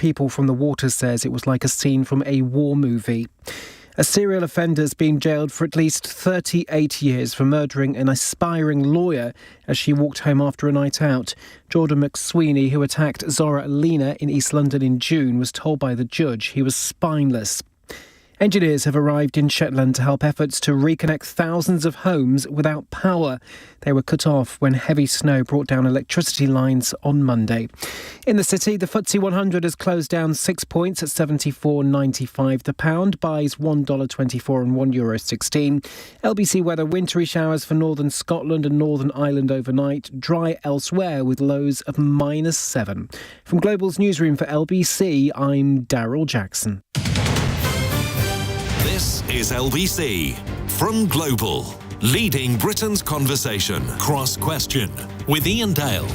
people from the water says it was like a scene from a war movie. A serial offender has been jailed for at least 38 years for murdering an aspiring lawyer as she walked home after a night out. Jordan McSweeney, who attacked Zora Alina in East London in June, was told by the judge he was spineless. Engineers have arrived in Shetland to help efforts to reconnect thousands of homes without power. They were cut off when heavy snow brought down electricity lines on Monday. In the city, the FTSE 100 has closed down 6 points at 74.95. The pound buys $1.24 and €1.16. LBC weather: wintry showers for northern Scotland and Northern Ireland overnight. Dry elsewhere with lows of -7. From Global's newsroom for LBC, I'm Daryl Jackson. This is LBC from Global, leading Britain's conversation. Cross Question with Iain Dale.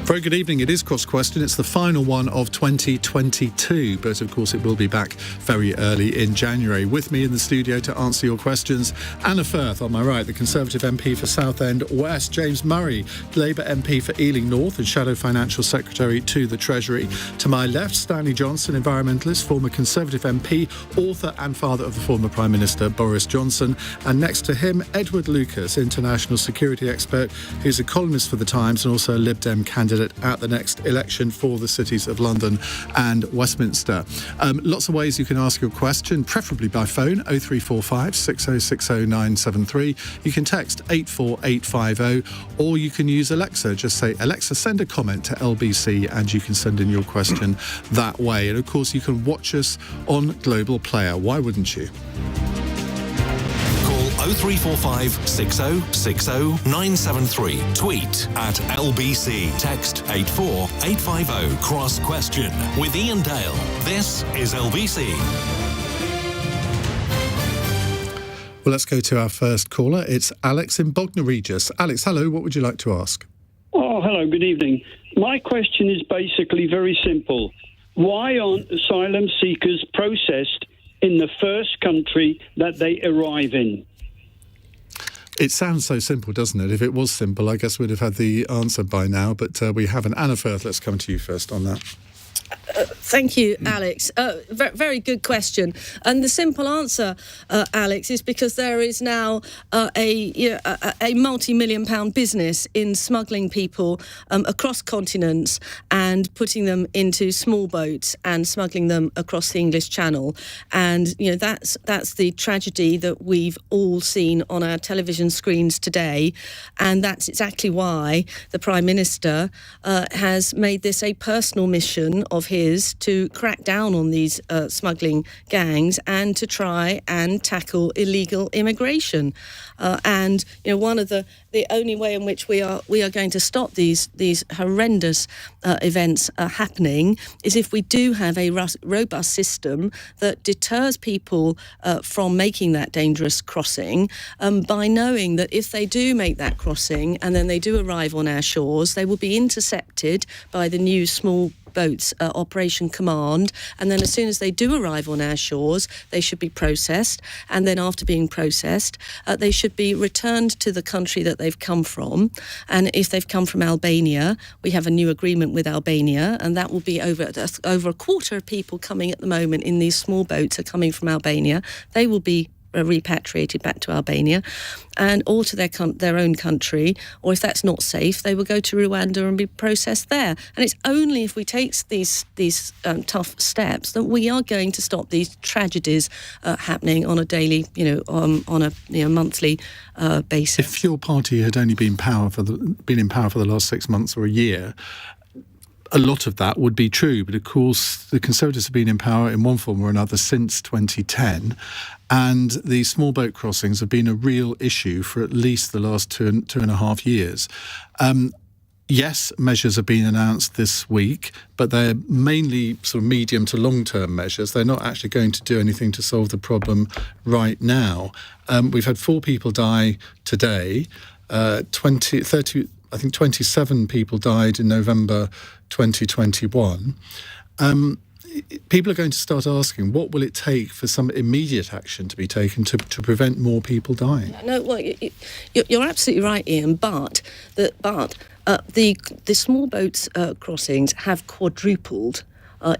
Very good evening. It is Cross Question. It's the final one of 2022, but of course it will be back very early in January. With me in the studio to answer your questions, Anna Firth on my right, the Conservative MP for Southend West, James Murray, Labour MP for Ealing North and Shadow Financial Secretary to the Treasury. To my left, Stanley Johnson, environmentalist, former Conservative MP, author and father of the former Prime Minister Boris Johnson. And next to him, Edward Lucas, international security expert, who's a columnist for The Times and also a Lib Dem candidate at the next election for the cities of London and Westminster. Lots of ways you can ask your question, preferably by phone, 0345 6060 973. You can text 84850, or you can use Alexa. Just say, Alexa, send a comment to LBC, and you can send in your question that way. And of course, you can watch us on Global Player. Why wouldn't you? 0345 6060 973. Tweet at LBC. Text 84850. Cross Question with Iain Dale. This is LBC. Well, let's go to our first caller. It's Alex in Bognor Regis. Alex, hello. What would you like to ask? Oh, hello. Good evening. My question is basically very simple. Why aren't asylum seekers processed in the first country that they arrive in? It sounds so simple, doesn't it? If it was simple, I guess we'd have had the answer by now, but we haven't. Anna Firth, let's come to you first on that. Thank you, Alex. Very good question. And the simple answer, Alex, is because there is now a multi-million-pound business in smuggling people across continents and putting them into small boats and smuggling them across the English Channel. And that's the tragedy that we've all seen on our television screens today. And that's exactly why the Prime Minister has made this a personal mission of his to crack down on these smuggling gangs and to try and tackle illegal immigration. And one of the only way in which we are going to stop these horrendous events happening is if we do have a robust system that deters people from making that dangerous crossing by knowing that if they do make that crossing and then they do arrive on our shores, they will be intercepted by the new small boats Operation Command, and then as soon as they do arrive on our shores, they should be processed, and then after being processed, they should be returned to the country that they've come from. And if they've come from Albania, we have a new agreement with Albania, and that will be over a quarter of people coming at the moment in these small boats are coming from Albania. They will be repatriated back to Albania and or to their own country, or if that's not safe, they will go to Rwanda and be processed there. And it's only if we take these tough steps that we are going to stop these tragedies happening on a daily, on a monthly basis. If your party had only been in power for the last 6 months or a year, a lot of that would be true, but of course the Conservatives have been in power in one form or another since 2010, and the small boat crossings have been a real issue for at least the last two and a half years. Yes, measures have been announced this week, but they're mainly sort of medium to long-term measures. They're not actually going to do anything to solve the problem right now. We've had 4 people die today, 27 people died in November 2021. People are going to start asking, what will it take for some immediate action to be taken to prevent more people dying? No, well, you're absolutely right, Iain, but the small boats crossings have quadrupled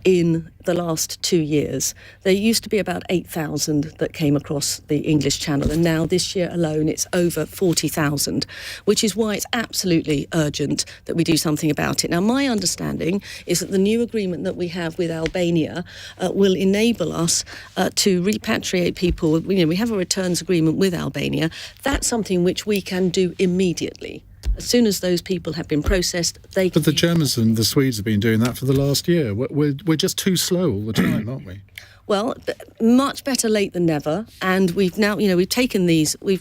in the last 2 years. There used to be about 8,000 that came across the English Channel, and now this year alone it's over 40,000, which is why it's absolutely urgent that we do something about it. Now, my understanding is that the new agreement that we have with Albania will enable us to repatriate people. We have a returns agreement with Albania. That's something which we can do immediately. As soon as those people have been processed, they can... But the Germans and the Swedes have been doing that for the last year. We're just too slow all the time, aren't we? Well, much better late than never. And we've now, we've taken these, we're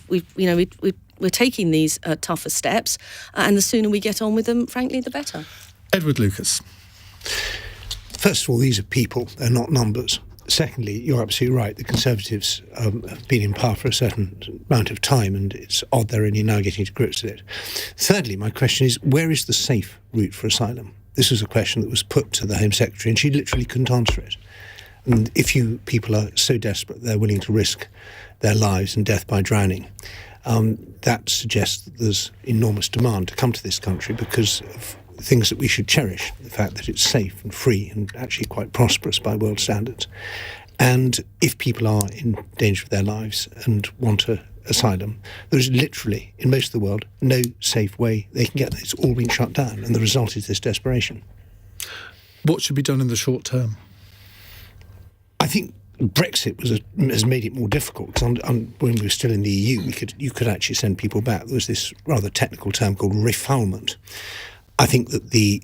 taking these tougher steps. And the sooner we get on with them, frankly, the better. Edward Lucas. First of all, these are people, they're not numbers. Secondly, you're absolutely right. The Conservatives have been in power for a certain amount of time, and it's odd they're only now getting to grips with it. Thirdly, my question is, where is the safe route for asylum? This was a question that was put to the Home Secretary, and she literally couldn't answer it. And if you people are so desperate they're willing to risk their lives and death by drowning, that suggests that there's enormous demand to come to this country because of things that we should cherish, the fact that it's safe and free and actually quite prosperous by world standards. And if people are in danger of their lives and want asylum, there is literally, in most of the world, no safe way they can get there. It's all been shut down, and the result is this desperation. What should be done in the short term? I think Brexit has made it more difficult, because when we were still in the EU, you could actually send people back. There was this rather technical term called refoulement. I think that the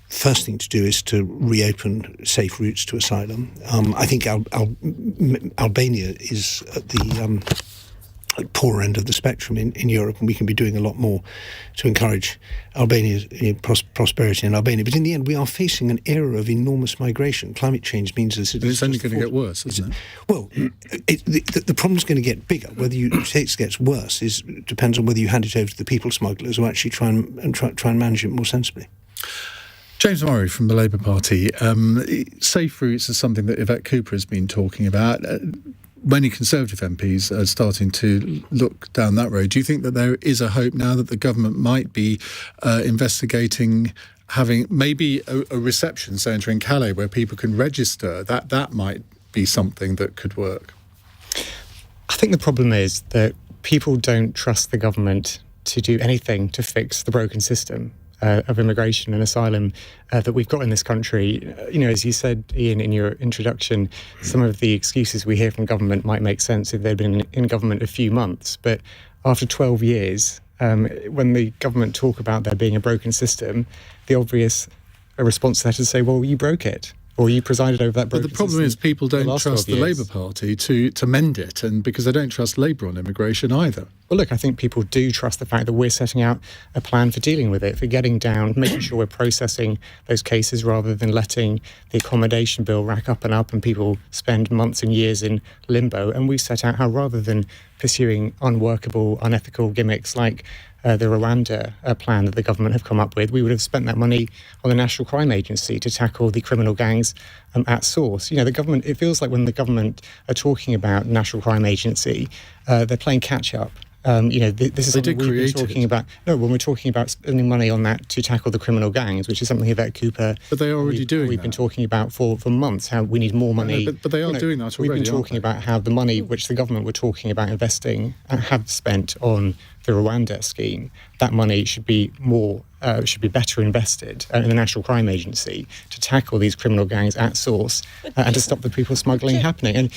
first thing to do is to reopen safe routes to asylum. I think Albania is at the poorer end of the spectrum in Europe, and we can be doing a lot more to encourage Albania's prosperity in Albania. But in the end, we are facing an era of enormous migration. Climate change means that it's only going to get worse, isn't it? Well, the problem's going to get bigger. Whether it gets worse depends on whether you hand it over to the people smugglers or actually try and manage it more sensibly. James Murray from the Labour Party. Safe routes is something that Yvette Cooper has been talking about. Many Conservative MPs are starting to look down that road. Do you think that there is a hope now that the government might be investigating having maybe a reception centre in Calais where people can register? That might be something that could work. I think the problem is that people don't trust the government to do anything to fix the broken system of immigration and asylum that we've got in this country. As you said, Iain, in your introduction, some of the excuses we hear from government might make sense if they'd been in government a few months. But after 12 years, when the government talk about there being a broken system, the obvious response to that is to say, well, you broke it. Or you presided over that broken system. But the problem is people don't trust the Labour Party to mend it, and because they don't trust Labour on immigration either. Well, look, I think people do trust the fact that we're setting out a plan for dealing with it, for getting down, making sure we're processing those cases rather than letting the accommodation bill rack up and people spend months and years in limbo. And we've set out how, rather than pursuing unworkable, unethical gimmicks like the Rwanda plan that the government have come up with, we would have spent that money on the National Crime Agency to tackle the criminal gangs at source. The government, it feels like when the government are talking about National Crime Agency, they're playing catch-up. This is something we've been talking about. No, when we're talking about spending money on that to tackle the criminal gangs, which is something Yvette Cooper... But they are already doing We've that. been talking about for months, how we need more money. But they are doing that already, We've been talking about how the money which the government were talking about investing and have spent on the Rwanda scheme, that money should be better invested in the National Crime Agency to tackle these criminal gangs at source and to stop the people smuggling happening. And,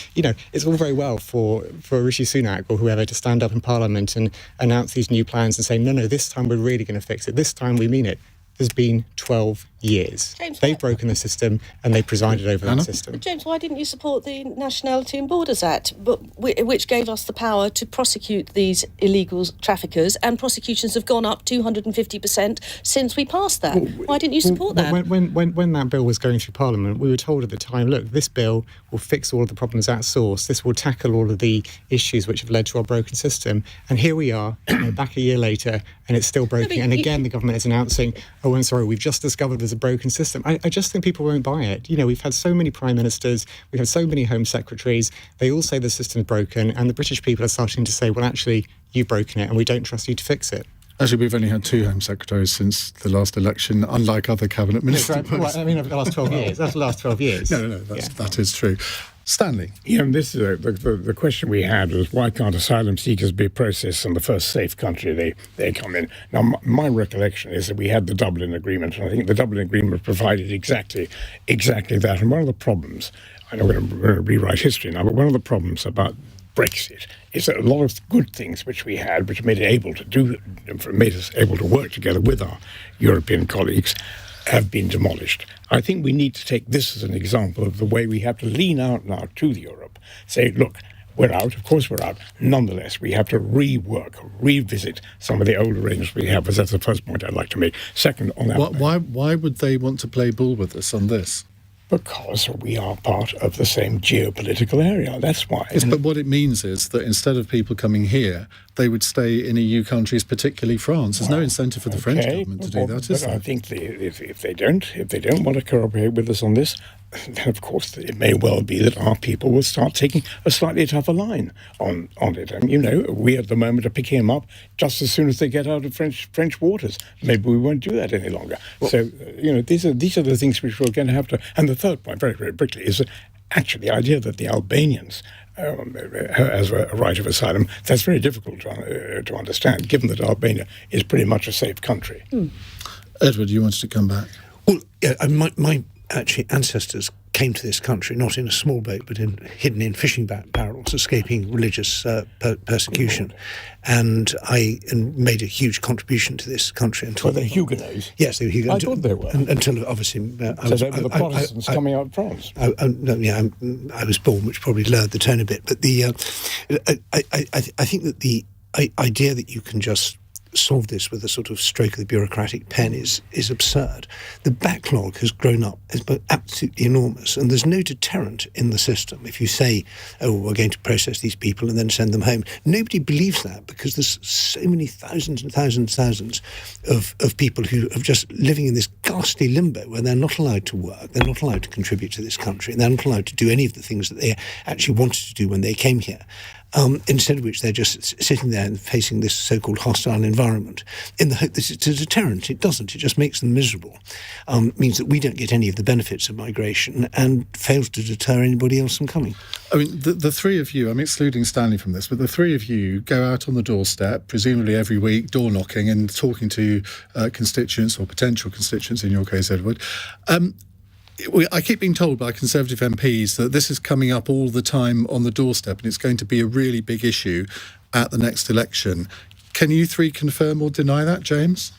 it's all very well for Rishi Sunak or whoever to stand up in Parliament and announce these new plans and say, no, this time we're really going to fix it. This time we mean it. There's been 12 years. James, they've broken the system and they presided over that system. But James, why didn't you support the Nationality and Borders Act, which gave us the power to prosecute these illegal traffickers, and prosecutions have gone up 250% since we passed that? Why didn't you support that? When that bill was going through Parliament, we were told at the time, look, this bill will fix all of the problems at source. This will tackle all of the issues which have led to our broken system. And here we are, back a year later, and it's still broken. And again, the government is announcing, oh, I'm sorry, we've just discovered there's a broken system. I just think people won't buy it. We've had so many prime ministers, we've had so many home secretaries, they all say the system's broken, and the British people are starting to say, well, actually, you've broken it and we don't trust you to fix it. Actually, we've only had 2 Home Secretaries since the last election, unlike other cabinet ministers. Well, I mean, over the last 12 years. That's the last 12 years. No, that is true. Stanley. This is the question we had was, why can't asylum seekers be processed in the first safe country they come in? Now, my recollection is that we had the Dublin Agreement, and I think the Dublin Agreement provided exactly that. And one of the problems, I'm not going to rewrite history now, but one of the problems about Brexit is that a lot of good things which we had, which made us able to work together with our European colleagues, have been demolished. I think we need to take this as an example of the way we have to lean out now to Europe, say, look, we're out, of course we're out. Nonetheless, we have to revisit some of the old arrangements we have. That's the first point I'd like to make. Second, on that... Why would they want to play ball with us on this? Because we are part of the same geopolitical area. That's why. Yes, but what it means is that instead of people coming here, they would stay in EU countries, particularly France. There's no incentive for the French government to do that, is there? I think if they don't want to cooperate with us on this, then of course it may well be that our people will start taking a slightly tougher line on it. And we at the moment are picking them up just as soon as they get out of French waters. Maybe we won't do that any longer. So these are the things which we're going to have to. And the third point, very very briefly, is actually the idea that the Albanians as a right of asylum, that's very difficult to understand, given that Albania is pretty much a safe country. Edward, you wanted to come back? Well, yeah, my actually ancestors came to this country not in a small boat, but hidden in fishing barrels, escaping religious persecution. And I made a huge contribution to this country. Were they Huguenots? Yes, they were Huguenots. I thought they were. Until, obviously... they were the Protestants coming out of France. I was born, which probably lowered the tone a bit. But I think that the idea that you can just solve this with a sort of stroke of the bureaucratic pen is absurd. The backlog has grown up, has been absolutely enormous, and there's no deterrent in the system. If you say, oh, we're going to process these people and then send them home, nobody believes that, because there's so many thousands and thousands of people who are just living in this ghastly limbo where they're not allowed to work, they're not allowed to contribute to this country, and they're not allowed to do any of the things that they actually wanted to do when they came here. Instead of which they're just sitting there and facing this so-called hostile environment in the hope that it's a deterrent. It doesn't. It just makes them miserable. Means that we don't get any of the benefits of migration and fails to deter anybody else from coming. I mean, the three of you, I'm excluding Stanley from this, but the three of you go out on the doorstep, presumably every week, door knocking and talking to constituents or potential constituents, in your case, Edward. I keep being told by Conservative MPs that this is coming up all the time on the doorstep and it's going to be a really big issue at the next election. Can you three confirm or deny that, James?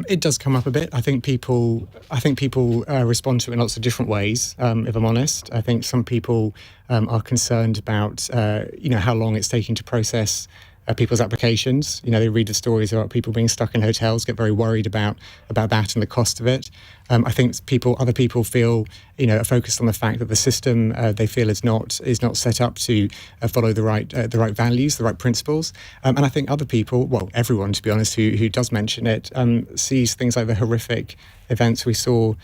It does come up a bit. I think people respond to it in lots of different ways, if I'm honest. I think some people are concerned about how long it's taking to process people's applications. They read the stories about people being stuck in hotels, get very worried about that and the cost of it. I think other people feel, are focused on the fact that the system they feel is not set up to follow the right values, the right principles. And I think other people, well, everyone to be honest, who does mention it, sees things like the horrific events we saw,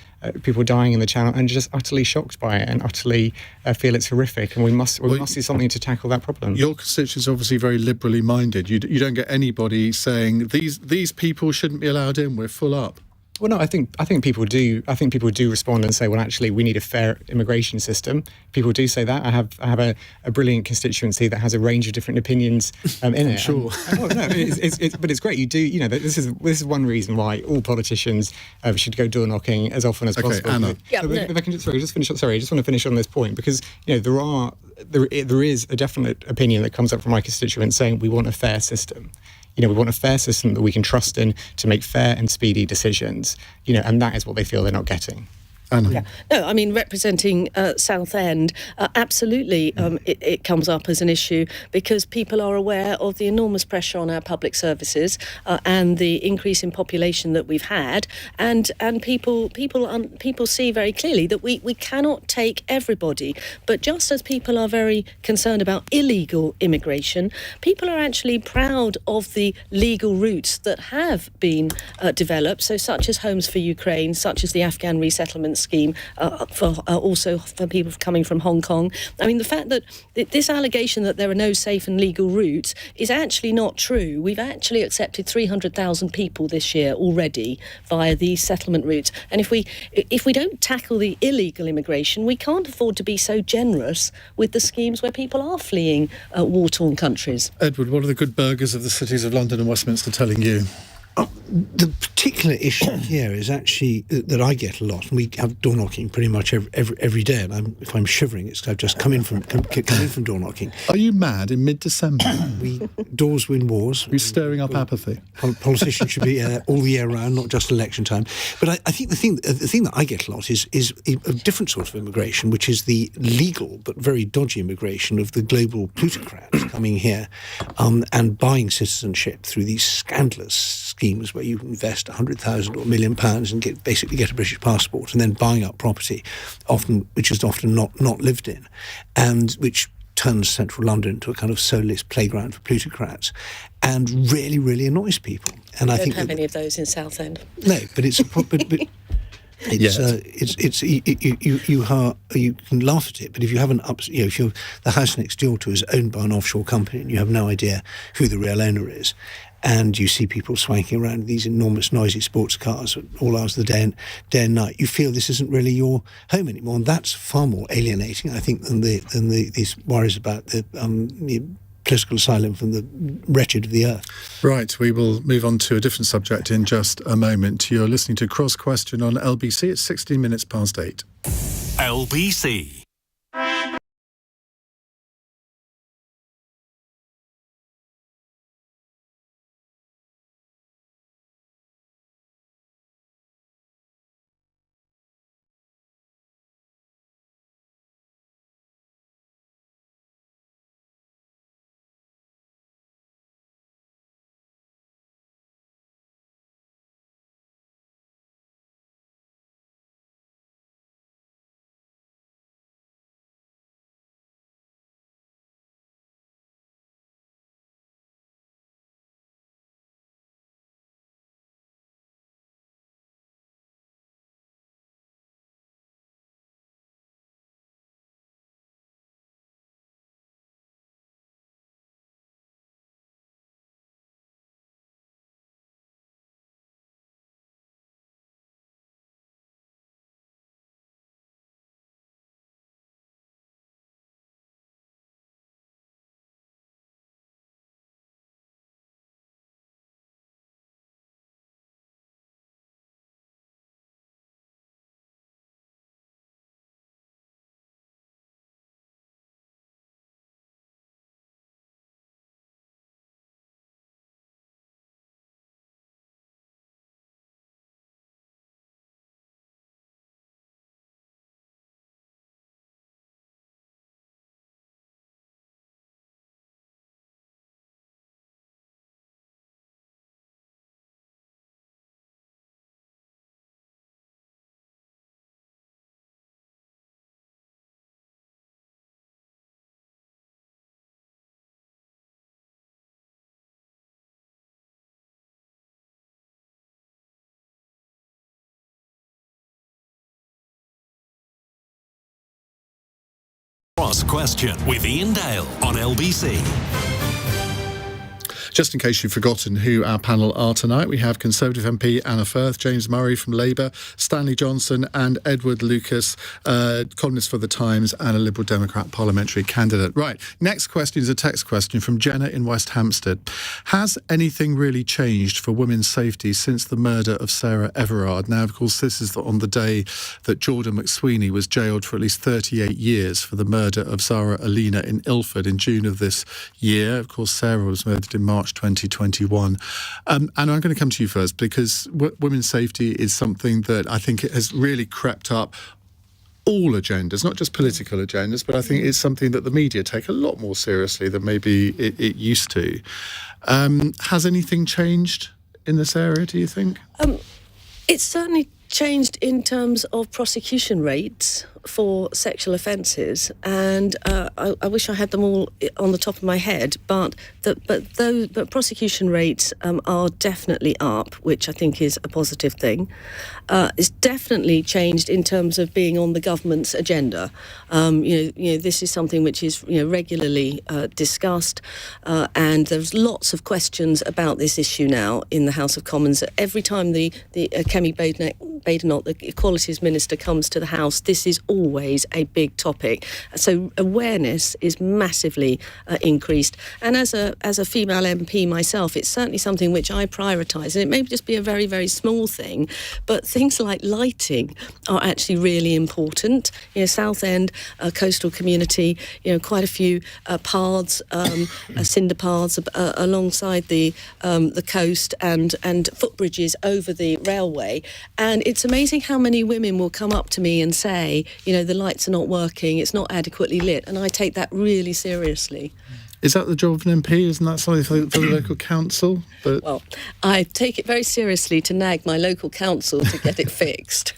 people dying in the Channel, and just utterly shocked by it and utterly feel it's horrific. And we must do something to tackle that problem. Your constituents are obviously very liberally minded. You don't get anybody saying these people shouldn't be allowed in. We're full up. Well, no, I think people do. I think people do respond and say, well, actually, we need a fair immigration system. People do say that. I have a brilliant constituency that has a range of different opinions in it. I'm sure. But it's great. You do. This is one reason why all politicians should go door knocking as often as possible. Anna. If I can just finish. Sorry, I just want to finish on this point because there is a definite opinion that comes up from my constituents saying we want a fair system. We want a fair system that we can trust in to make fair and speedy decisions, and that is what they feel they're not getting. Anna. Yeah. No, I mean, representing Southend, absolutely it comes up as an issue because people are aware of the enormous pressure on our public services and the increase in population that we've had, and people see very clearly that we cannot take everybody. But just as people are very concerned about illegal immigration, people are actually proud of the legal routes that have been developed, so such as Homes for Ukraine, such as the Afghan resettlement settlement scheme also for people coming from Hong Kong. I mean, the fact that this allegation that there are no safe and legal routes is actually not true. We've actually accepted 300,000 people this year already via these settlement routes. And if we don't tackle the illegal immigration, we can't afford to be so generous with the schemes where people are fleeing war-torn countries. Edward, what are the good burgers of the cities of London and Westminster telling you? The particular issue here is actually that I get a lot, and we have door knocking pretty much every day. And if I'm shivering, it's because I've just come in from door knocking. Are you mad in mid-December? Doors win wars. You're stirring up apathy. Politicians should be all the year round, not just election time. But I think the thing that I get a lot is a different sort of immigration, which is the legal but very dodgy immigration of the global plutocrats coming here and buying citizenship through these scandalous schemes where you invest £100,000 or £1 million and basically get a British passport, and then buying up property, which is often not lived in, and which turns central London into a kind of soulless playground for plutocrats, and really, really annoys people. And I think don't have any of those in Southend. No, but it's you can laugh at it, but if you haven't if the house next door to is owned by an offshore company and you have no idea who the real owner is, and you see people swanking around with these enormous noisy sports cars at all hours of the day and night, you feel this isn't really your home anymore, and that's far more alienating, I think, than these worries about the political asylum from the wretched of the earth. Right, we will move on to a different subject in just a moment. You're listening to Cross Question on LBC. It's 16 minutes past 8. LBC. Cross Question with Iain Dale on LBC. Just in case you've forgotten who our panel are tonight, we have Conservative MP Anna Firth, James Murray from Labour, Stanley Johnson and Edward Lucas, columnist for The Times and a Liberal Democrat parliamentary candidate. Right, next question is a text question from Jenna in West Hampstead. Has anything really changed for women's safety since the murder of Sarah Everard? Now, of course, this is on the day that Jordan McSweeney was jailed for at least 38 years for the murder of Zara Alina in Ilford in June of this year. Of course, Sarah was murdered in March 2021. And I'm going to come to you first because women's safety is something that I think it has really crept up all agendas, not just political agendas, but I think it's something that the media take a lot more seriously than maybe it used to. Has anything changed in this area, do you think? It's certainly changed in terms of prosecution rates for sexual offences, and I wish I had them all on the top of my head, but prosecution rates are definitely up, which I think is a positive thing. It's definitely changed in terms of being on the government's agenda. This is something which is regularly discussed, and there's lots of questions about this issue now in the House of Commons. Every time the Kemi Badenoch, the Equalities Minister, comes to the House, this is always a big topic. So awareness is massively increased. And as a female MP myself, it's certainly something which I prioritise. And it may just be a very, very small thing, but things like lighting are actually really important. Southend, coastal community, quite a few paths, cinder paths alongside the coast and footbridges over the railway. And it's amazing how many women will come up to me and say, the lights are not working, it's not adequately lit, and I take that really seriously. Is that the job of an MP? Isn't that something for the local council? Well, I take it very seriously to nag my local council to get it fixed.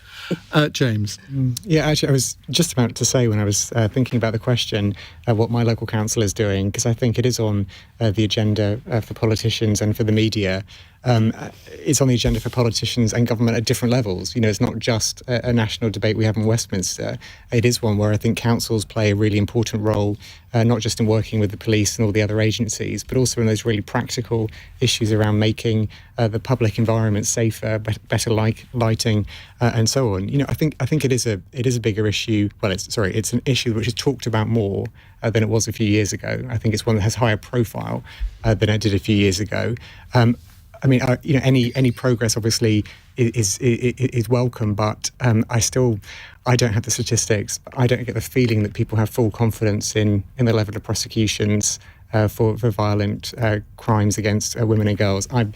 James? Yeah, actually, I was just about to say when I was thinking about the question what my local council is doing, because I think it is on the agenda for politicians and for the media. It's on the agenda for politicians and government at different levels. It's not just a national debate we have in Westminster. It is one where I think councils play a really important role, not just in working with the police and all the other agencies, but also in those really practical issues around making the public environment safer, better lighting, and so on. I think it is a bigger issue. Well, it's an issue which is talked about more than it was a few years ago. I think it's one that has higher profile than it did a few years ago. Any progress obviously is welcome, but I don't have the statistics. I don't get the feeling that people have full confidence in the level of prosecutions for violent crimes against women and girls. I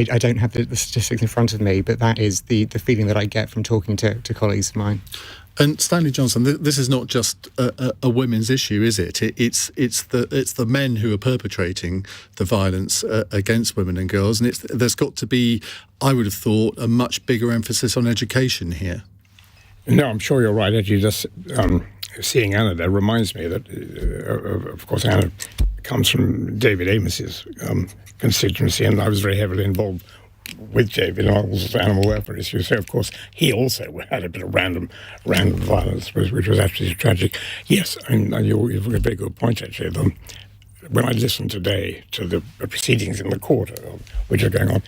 don't have the statistics in front of me, but that is the feeling that I get from talking to colleagues of mine. And Stanley Johnson, this is not just a women's issue, is it? It's the men who are perpetrating the violence against women and girls, and there's got to be, I would have thought, a much bigger emphasis on education here. No, I'm sure you're right. Actually, just seeing Anna there reminds me that, of course, Anna comes from David Amos's constituency, and I was very heavily involved with David on all sorts of animal welfare issues. So, of course, he also had a bit of random violence, which was actually tragic. Yes, and you've got a very good point, actually. When I listened today to the proceedings in the court, which are going on,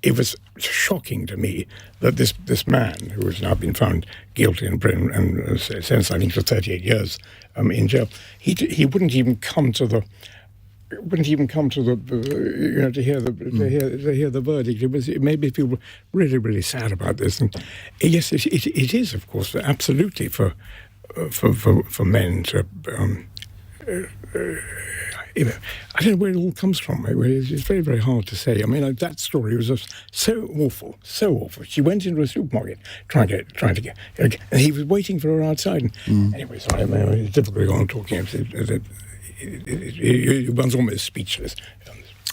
it was shocking to me that this man, who has now been found guilty and sentenced, I think, for 38 years in jail, he wouldn't even come to the to hear the verdict. It made me feel really, really sad about this. And yes, it is, of course, absolutely for men to. I don't know where it all comes from. It's very, very hard to say. I mean, that story was just so awful. She went into a supermarket trying to get, and he was waiting for her outside. Anyway, sorry, it's difficult to go on talking. One's almost speechless.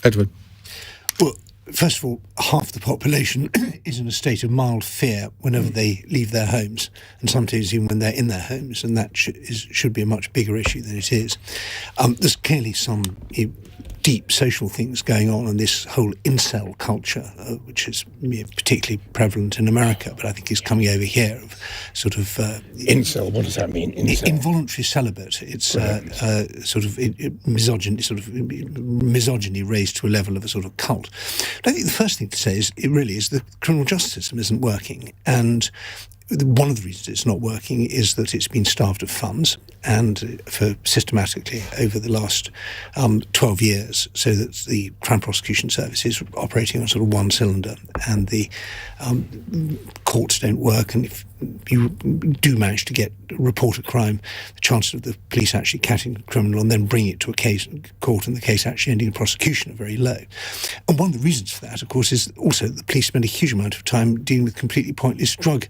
Edward? Well, first of all, half the population is in a state of mild fear whenever they leave their homes, and sometimes even when they're in their homes, and that should be a much bigger issue than it is. There's clearly some deep social things going on in this whole incel culture, which is particularly prevalent in America, but I think is coming over here. Sort of incel. What does that mean? Incel? Involuntary celibate. It's misogyny raised to a level of a sort of cult. But I think the first thing to say is it really is the criminal justice system isn't working, and one of the reasons it's not working is that it's been starved of funds, and for systematically over the last 12 years, so that the Crown Prosecution Service is operating on sort of one cylinder, and the courts don't work. And if you do manage to report a crime, the chances of the police actually catching the criminal and then bringing it to a court and the case actually ending in prosecution are very low. And one of the reasons for that, of course, is also that the police spend a huge amount of time dealing with completely pointless drug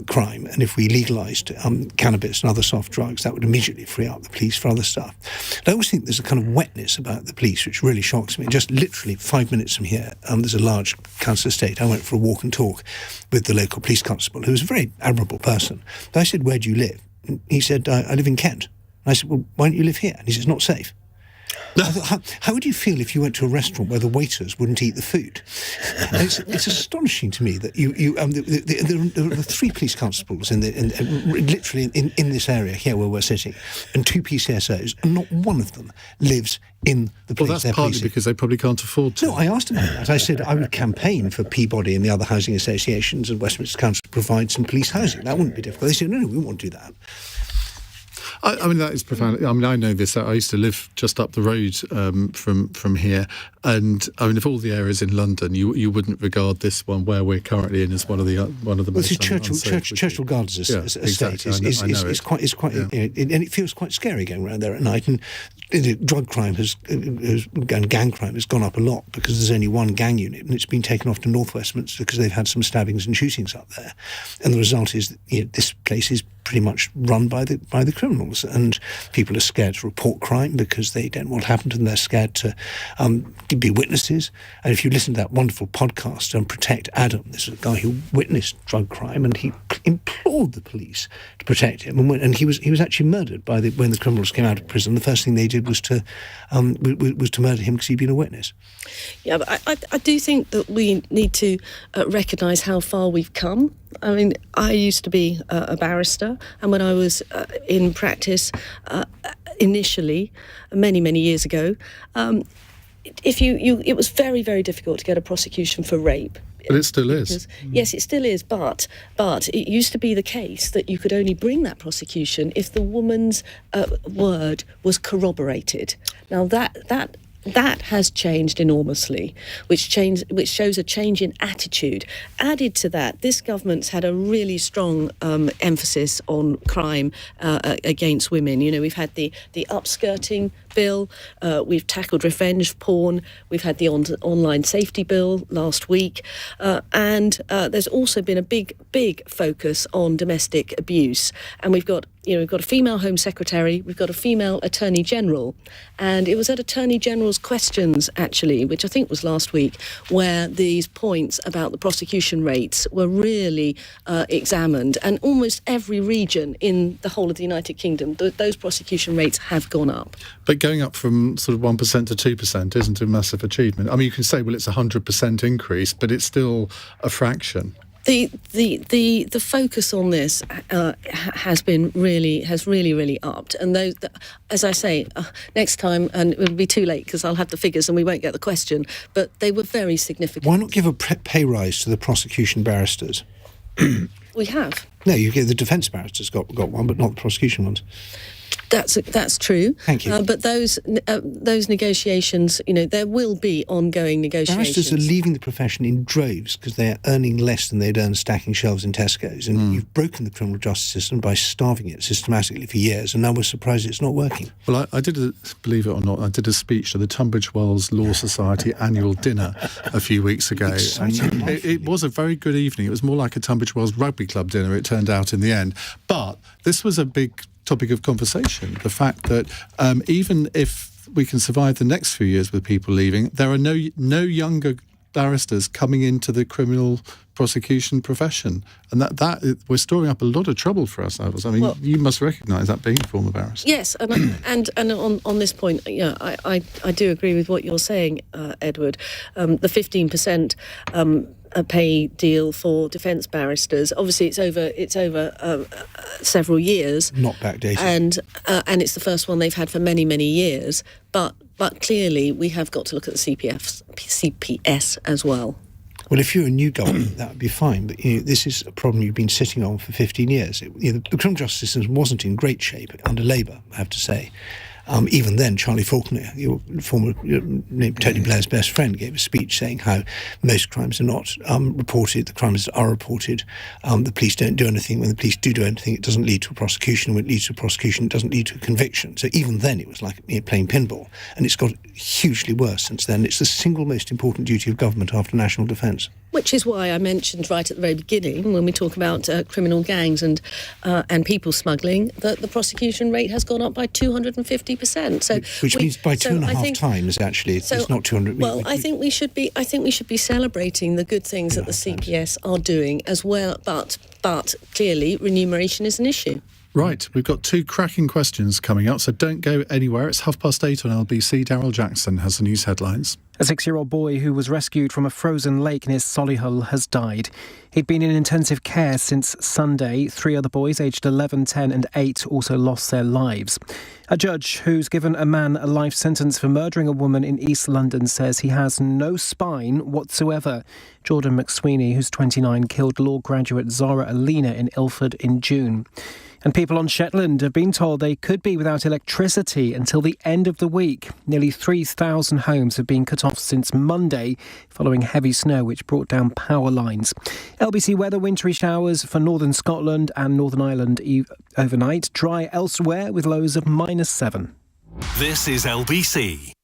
crime. And if we legalised cannabis and other soft drugs, that would immediately free up the police for other stuff. And I always think there's a kind of wetness about the police which really shocks me. Just literally 5 minutes from here, there's a large council estate. I went for a walk and talk with the local police constable, who was a very admirable person. But I said, where do you live? And he said, I live in Kent. And I said, well, why don't you live here? And he said, it's not safe. I thought, how would you feel if you went to a restaurant where the waiters wouldn't eat the food? And it's astonishing to me that there are 3 police constables literally in this area here where we're sitting, and 2 PCSOs, and not one of them lives in the place. Well, that's partly because they probably can't afford to. No, I asked about that. I said I would campaign for Peabody and the other housing associations and Westminster Council to provide some police housing. That wouldn't be difficult. They said, no, we won't do that. I mean, that is profound. I mean, I know this. I used to live just up the road from here, and I mean, of all the areas in London, you wouldn't regard this one where we're currently in as one of the most unsafe. Churchill Gardens estate exactly. is quite, and it feels quite scary going around there at night. And drug crime and gang crime has gone up a lot because there's only one gang unit, and it's been taken off to North Westminster because they've had some stabbings and shootings up there. And the result is that, this place is pretty much run by the criminals, and people are scared to report crime because they don't know what happened to them. They're scared to be witnesses. And if you listen to that wonderful podcast on Protect Adam, this is a guy who witnessed drug crime, and he implored the police to protect him. And he was actually murdered when the criminals came out of prison. The first thing they did was to murder him because he'd been a witness. Yeah, but I do think that we need to recognise how far we've come. I mean, I used to be a barrister, and when I was in practice initially, many years ago, it was very, very difficult to get a prosecution for rape. But it still is. Yes, it still is, but it used to be the case that you could only bring that prosecution if the woman's word was corroborated. Now that has changed enormously, which shows a change in attitude. Added to that, this government's had a really strong emphasis on crime against women. You know, we've had the upskirting bill, we've tackled revenge porn, we've had the online safety bill last week, and there's also been a big focus on domestic abuse. And we've got a female Home Secretary, we've got a female Attorney General, and it was at Attorney General's questions, actually, which I think was last week, where these points about the prosecution rates were really examined. And almost every region in the whole of the United Kingdom, those prosecution rates have gone up. But going up from sort of 1% to 2% isn't a massive achievement. I mean, you can say, well, it's a 100% increase, but it's still a fraction. The focus on this has really upped, and those, as I say, next time, and it will be too late because I'll have the figures and we won't get the question, but they were very significant. Why not give a pay rise to the prosecution barristers? We have. No, you give the defence barristers got one, but not the prosecution ones. That's true. Thank you. But those negotiations, there will be ongoing negotiations. Barristers are leaving the profession in droves because they are earning less than they'd earn stacking shelves in Tesco's. And you've broken the criminal justice system by starving it systematically for years, and now we're surprised it's not working. Well, believe it or not, I did a speech to the Tunbridge Wells Law Society annual dinner a few weeks ago. And it was a very good evening. It was more like a Tunbridge Wells Rugby Club dinner, it turned out in the end. But this was a big topic of conversation, the fact that even if we can survive the next few years with people leaving, there are no younger barristers coming into the criminal prosecution profession, and that we're storing up a lot of trouble for ourselves. I mean, you must recognise that being a former barrister. Yes, and on this point, I do agree with what you're saying, Edward. The 15%. A pay deal for defence barristers. Obviously, it's over several years, not backdated, and it's the first one they've had for many years. But clearly, we have got to look at the CPS as well. Well, if you're a new government, that would be fine. But this is a problem you've been sitting on for 15 years. The criminal justice system wasn't in great shape under Labour, I have to say. Even then, Charlie Faulkner, your former Tony Blair's best friend, gave a speech saying how most crimes are not reported. The crimes that are reported, the police don't do anything. When the police do anything, it doesn't lead to a prosecution. When it leads to a prosecution, it doesn't lead to a conviction. So even then, it was like playing pinball. And it's got hugely worse since then. It's the single most important duty of government after national defence. Which is why I mentioned right at the very beginning, when we talk about criminal gangs and people smuggling, that the prosecution rate has gone up by 250%. So, which means by two and a half times. Actually, it's not 200. Well, I think we should be celebrating the good things that the CPS are doing as well. But but clearly remuneration is an issue. Right, we've got 2 cracking questions coming up, so don't go anywhere. It's 8:30 on LBC. Daryl Jackson has the news headlines. A 6-year-old boy who was rescued from a frozen lake near Solihull has died. He'd been in intensive care since Sunday. 3 other boys, aged 11, 10 and 8, also lost their lives. A judge who's given a man a life sentence for murdering a woman in East London says he has no spine whatsoever. Jordan McSweeney, who's 29, killed law graduate Zara Alina in Ilford in June. And people on Shetland have been told they could be without electricity until the end of the week. Nearly 3,000 homes have been cut off since Monday following heavy snow which brought down power lines. LBC weather: wintry showers for northern Scotland and Northern Ireland overnight. Dry elsewhere with lows of -7. This is LBC.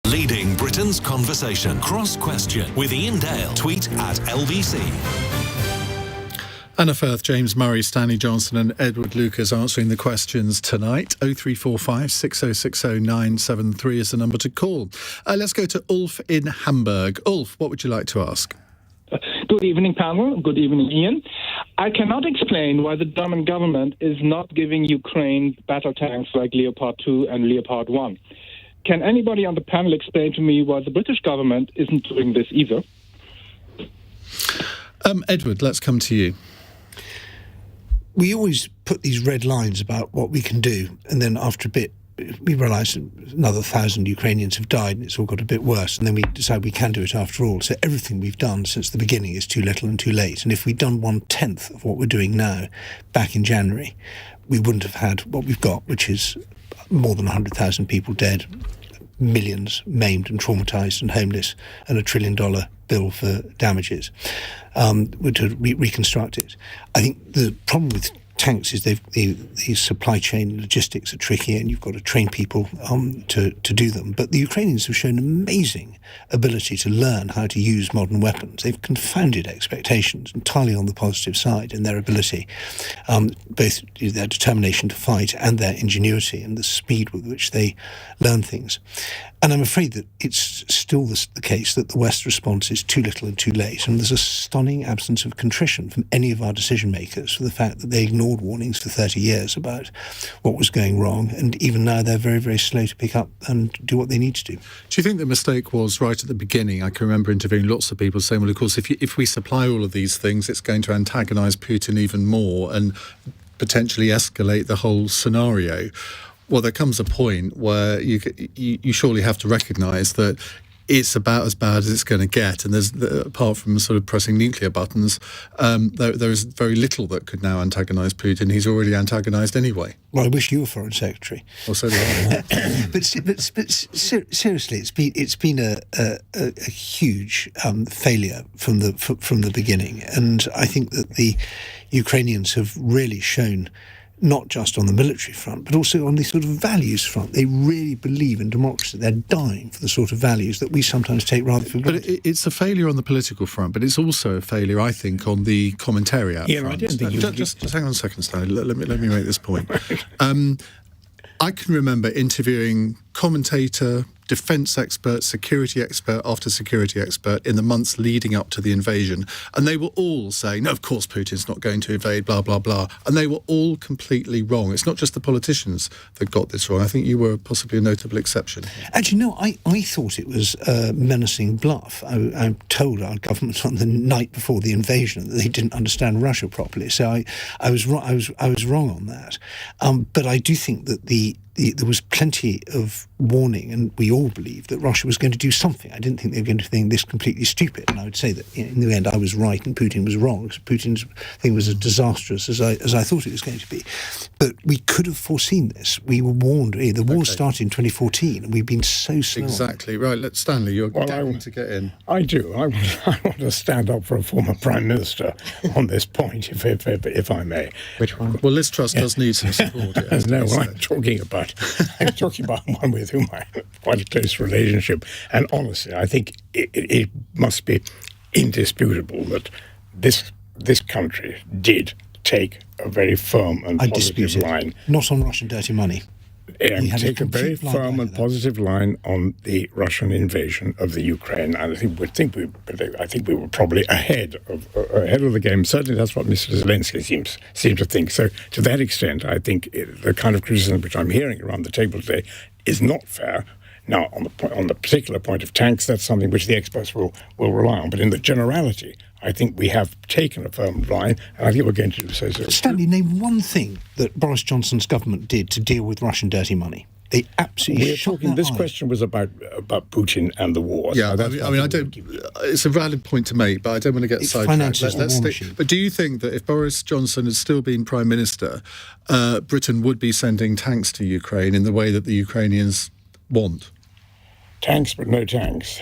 Leading Britain's conversation. Cross Question with Iain Dale. Tweet at LBC. Anna Firth, James Murray, Stanley Johnson and Edward Lucas answering the questions tonight. 0345 6060 973 is the number to call. Let's go to Ulf in Hamburg. Ulf, what would you like to ask? Good evening, panel. Good evening, Ian. I cannot explain why the German government is not giving Ukraine battle tanks like Leopard 2 and Leopard 1. Can anybody on the panel explain to me why the British government isn't doing this either? Edward, let's come to you. We always put these red lines about what we can do, and then after a bit, we realise another 1,000 Ukrainians have died and it's all got a bit worse, and then we decide we can do it after all. So everything we've done since the beginning is too little and too late. And if we'd done 1/10 of what we're doing now back in January, we wouldn't have had what we've got, which is more than 100,000 people dead, millions maimed and traumatised and homeless, and $1 trillion bill for damages to reconstruct it. I think the problem with tanks is the supply chain logistics are tricky, and you've got to train people to do them. But the Ukrainians have shown amazing ability to learn how to use modern weapons. They've confounded expectations entirely on the positive side in their ability, both their determination to fight and their ingenuity and the speed with which they learn things. And I'm afraid that it's still the case that the West's response is too little and too late, and there's a stunning absence of contrition from any of our decision makers for the fact that they ignored warnings for 30 years about what was going wrong, and even now they're very, very slow to pick up and do what they need to do. Do you think the mistake was right at the beginning? I can remember interviewing lots of people saying, well, of course, if we supply all of these things, it's going to antagonise Putin even more and potentially escalate the whole scenario. Well, there comes a point where you surely have to recognise that it's about as bad as it's going to get, and there's, apart from sort of pressing nuclear buttons, there is very little that could now antagonise Putin. He's already antagonised anyway. Well, I wish you were Foreign Secretary. Well, so do I. but seriously, it's been a huge failure from the beginning, and I think that the Ukrainians have really shown, not just on the military front, but also on the sort of values front. They really believe in democracy. They're dying for the sort of values that we sometimes take rather for granted. But it's a failure on the political front, but it's also a failure, I think, on the commentariat front. I didn't think just hang on a second, Stanley. Let me make this point. I can remember interviewing commentator, defence expert, security expert after security expert in the months leading up to the invasion, and they were all saying, no, of course Putin's not going to invade, blah, blah, blah, and they were all completely wrong. It's not just the politicians that got this wrong. I think you were possibly a notable exception. Actually, no, I thought it was a menacing bluff. I told our government on the night before the invasion that they didn't understand Russia properly, so I was wrong on that. But I do think that there was plenty of warning, and we all believed that Russia was going to do something. I didn't think they were going to do this completely stupid, and I would say that in the end I was right and Putin was wrong, because Putin's thing was as disastrous as I thought it was going to be. But we could have foreseen this. We were warned. The war started in 2014, and we've been so slow. Exactly. Right, Stanley, you're going to get in. I do. I want to stand up for a former Prime Minister on this point, if I may. Which one? Well, Liz Truss does need some support. No, I'm talking about one with whom I have quite a close relationship. And honestly, I think it must be indisputable that this country did take a very firm and positive line. Not on Russian dirty money. Take a very firm and positive line on the Russian invasion of the Ukraine, and I think we were probably ahead of the game. Certainly, that's what Mr. Zelensky seems to think. So, to that extent, I think the kind of criticism which I'm hearing around the table today is not fair. Now, on the particular point of tanks, that's something which the experts will rely on. But in the generality, I think we have taken a firm line, and I think we're going to do so. Stanley, name one thing that Boris Johnson's government did to deal with Russian dirty money. They absolutely This question was about Putin and the war. Yeah, so I don't. It's a valid point to make, but I don't want to get sidetracked. But do you think that if Boris Johnson had still been Prime Minister, Britain would be sending tanks to Ukraine in the way that the Ukrainians want? Tanks, but no tanks.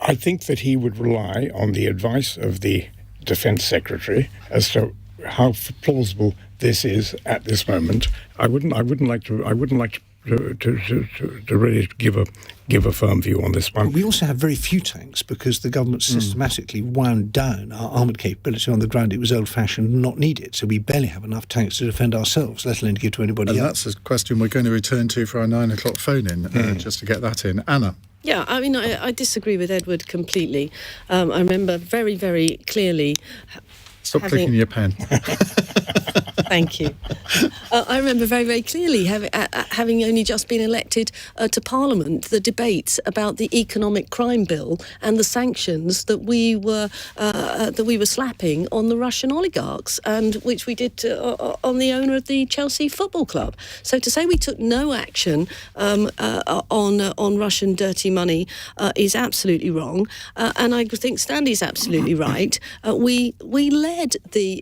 I think that he would rely on the advice of the Defence Secretary as to how plausible this is at this moment. I wouldn't like to really give a firm view on this one. We also have very few tanks because the government systematically wound down our armoured capability on the ground. It was old-fashioned and not needed, so we barely have enough tanks to defend ourselves, let alone to give to anybody else. And that's a question we're going to return to for our 9 o'clock phone-in, just to get that in. Anna? Yeah, I mean, I disagree with Edward completely. I remember very, very clearly... Stop clicking your pen. Thank you. I remember very, very clearly having only just been elected to Parliament, the debates about the economic crime bill and the sanctions that we were slapping on the Russian oligarchs, and which we did on the owner of the Chelsea Football Club. So to say we took no action on Russian dirty money is absolutely wrong, and I think Stanley's absolutely right. We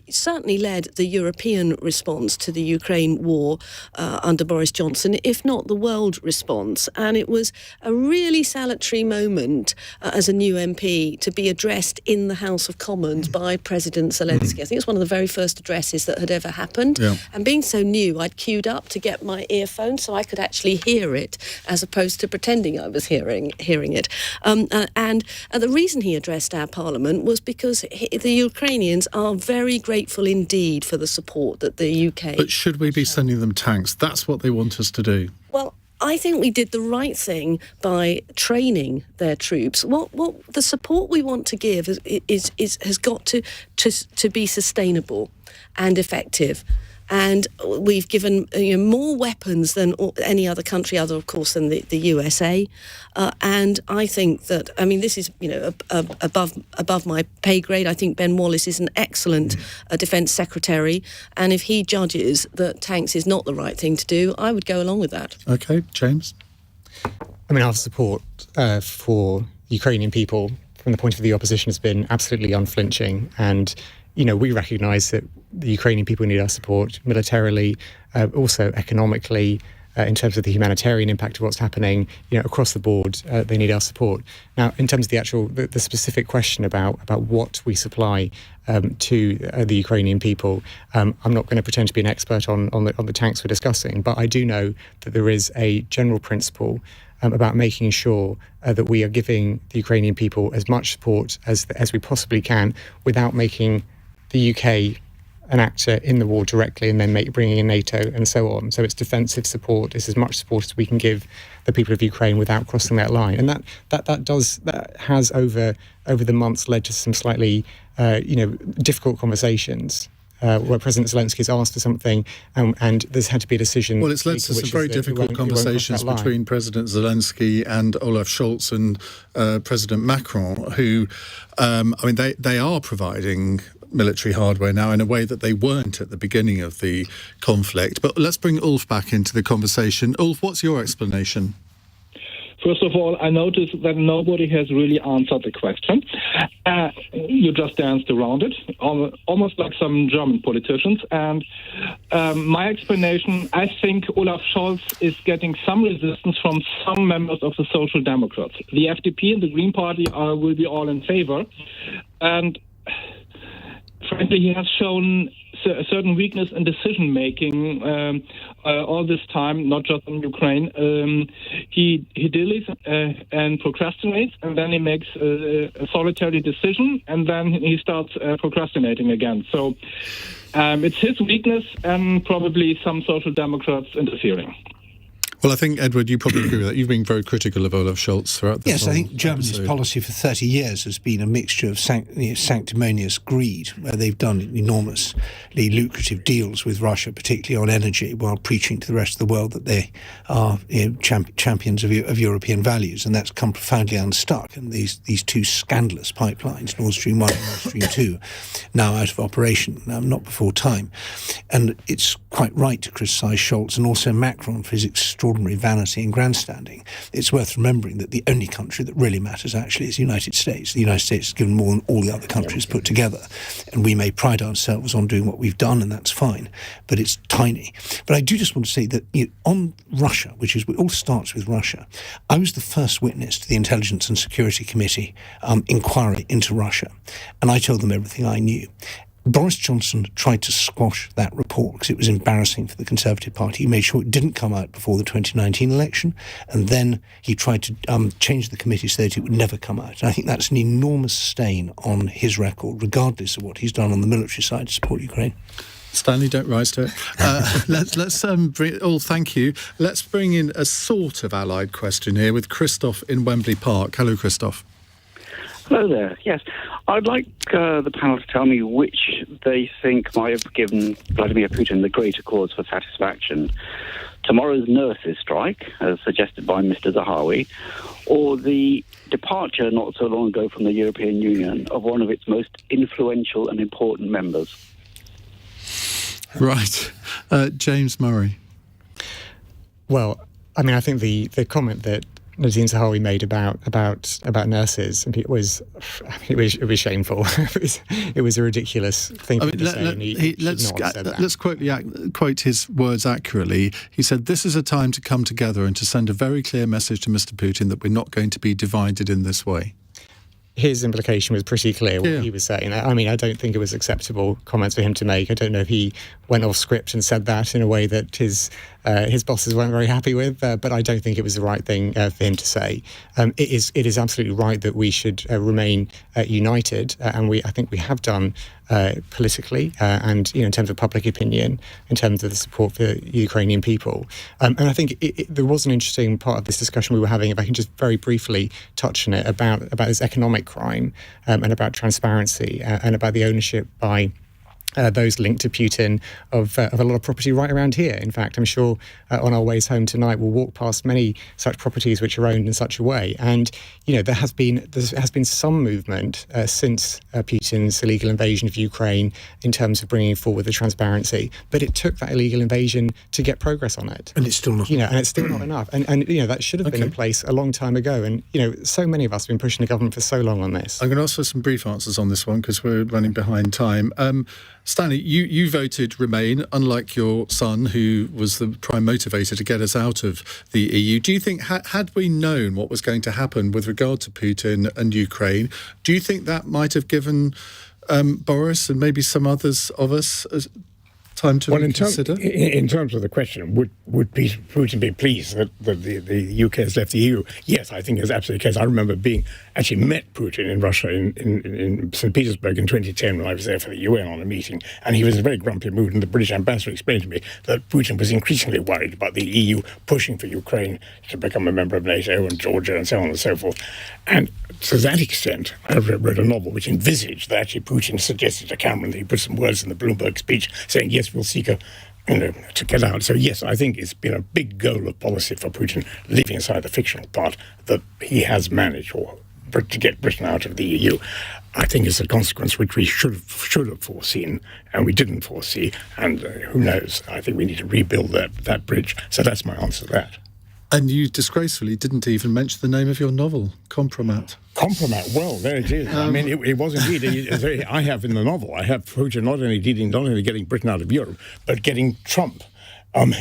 certainly led the European response to the Ukraine war under Boris Johnson, if not the world response. And it was a really salutary moment as a new MP to be addressed in the House of Commons by President Zelensky. I think it's one of the very first addresses that had ever happened. Yeah. And being so new, I'd queued up to get my earphones so I could actually hear it, as opposed to pretending I was hearing it. And the reason he addressed our Parliament was because the Ukrainians are very grateful indeed for the support that the UK... But should we be sending them tanks? That's what they want us to do. Well, I think we did the right thing by training their troops. What the support we want to give has got to be sustainable and effective. and we've given more weapons than any other country, other of course than the USA. And I think that, this is above my pay grade. I think Ben Wallace is an excellent Defence Secretary, and if he judges that tanks is not the right thing to do, I would go along with that. Okay, James? Our support for Ukrainian people from the point of view of the opposition has been absolutely unflinching, and we recognise that the Ukrainian people need our support militarily, also economically, in terms of the humanitarian impact of what's happening, across the board. They need our support. Now, in terms of the specific question about what we supply to the Ukrainian people, I'm not going to pretend to be an expert on the tanks we're discussing, but I do know that there is a general principle about making sure that we are giving the Ukrainian people as much support as we possibly can without making the UK an actor in the war directly and then bringing in NATO and so on. So it's defensive support. It's as much support as we can give the people of Ukraine without crossing that line. And that has over the months led to some slightly difficult conversations. Where President Zelensky has asked for something and there's had to be a decision. Well, it's led to some very difficult conversations between President Zelensky and Olaf Scholz and President Macron, who, they are providing military hardware now in a way that they weren't at the beginning of the conflict. But let's bring Ulf back into the conversation. Ulf, what's your explanation? First of all, I noticed that nobody has really answered the question. You just danced around it, almost like some German politicians. And my explanation, I think Olaf Scholz is getting some resistance from some members of the Social Democrats. The FDP and the Green Party will be all in favor. And frankly, he has shown a certain weakness in decision-making all this time, not just in Ukraine. He dillies and procrastinates, and then he makes a solitary decision, and then he starts procrastinating again. So it's his weakness and probably some Social Democrats interfering. Well, I think, Edward, you probably agree with that. You've been very critical of Olaf Scholz throughout this. Yes, I think Germany's policy for 30 years has been a mixture of sanctimonious greed, where they've done enormously lucrative deals with Russia, particularly on energy, while preaching to the rest of the world that they are champions of European values, and that's come profoundly unstuck. And these two scandalous pipelines, Nord Stream 1 and Nord Stream 2, now out of operation, not before time. And it's quite right to criticise Scholz and also Macron for his extraordinary vanity and grandstanding. It's worth remembering that the only country that really matters actually is the United States. The United States has given more than all the other countries put together, and we may pride ourselves on doing what we've done, and that's fine, but it's tiny. But I do just want to say that on Russia, it all starts with Russia, I was the first witness to the Intelligence and Security Committee inquiry into Russia, and I told them everything I knew. Boris Johnson tried to squash that report because it was embarrassing for the Conservative Party. He made sure it didn't come out before the 2019 election, and then he tried to change the committee so that it would never come out. And I think that's an enormous stain on his record, regardless of what he's done on the military side to support Ukraine. Stanley, don't rise to it. Let's bring. Thank you. Let's bring in a sort of allied question here with Christoph in Wembley Park. Hello, Christoph. Hello there. Yes, I'd like the panel to tell me which they think might have given Vladimir Putin the greater cause for satisfaction. Tomorrow's nurses' strike, as suggested by Mr. Zahawi, or the departure not so long ago from the European Union of one of its most influential and important members. Right. James Murray. Well, I think the comment that Nadine Zahawi made about nurses and it was shameful. it was a ridiculous thing to say. Let's quote his words accurately. He said, "This is a time to come together and to send a very clear message to Mr. Putin that we're not going to be divided in this way." His implication was pretty clear what he was saying. I don't think it was acceptable comments for him to make. I don't know if he went off script and said that in a way that his bosses weren't very happy with, but I don't think it was the right thing for him to say. It is absolutely right that we should remain united, and I think we have done politically, and in terms of public opinion, in terms of the support for the Ukrainian people. And I think there was an interesting part of this discussion we were having, if I can just very briefly touch on it, about this economic crime and about transparency and about the ownership by those linked to Putin of a lot of property right around here. In fact, I'm sure on our ways home tonight we'll walk past many such properties which are owned in such a way. And there has been some movement since Putin's illegal invasion of Ukraine in terms of bringing forward the transparency. But it took that illegal invasion to get progress on it, and it's still not. And it's still not enough. And that should have been in place a long time ago. And so many of us have been pushing the government for so long on this. I'm going to ask for some brief answers on this one because we're running behind time. Stanley, you voted Remain, unlike your son, who was the prime motivator to get us out of the EU. Do you think, had we known what was going to happen with regard to Putin and Ukraine, do you think that might have given Boris and maybe some others of us time to reconsider? In terms of the question, would Putin be pleased that the UK has left the EU? Yes, I think it's absolutely the case. I remember actually met Putin in Russia in St. Petersburg in 2010 when I was there for the UN on a meeting, and he was in a very grumpy mood, and the British ambassador explained to me that Putin was increasingly worried about the EU pushing for Ukraine to become a member of NATO and Georgia and so on and so forth. And to that extent, I read a novel which envisaged that actually Putin suggested to Cameron that he put some words in the Bloomberg speech saying, yes, we'll seek to get out. So yes, I think it's been a big goal of policy for Putin, leaving aside the fictional part, that he has managed to get Britain out of the EU. I think it's a consequence which we should have foreseen, and we didn't foresee. And who knows? I think we need to rebuild that bridge. So that's my answer to that. And you disgracefully didn't even mention the name of your novel, Compromat. Compromat. Well, there it is. I mean, it was indeed. I have in the novel, I have Putin not only getting Britain out of Europe, but getting Trump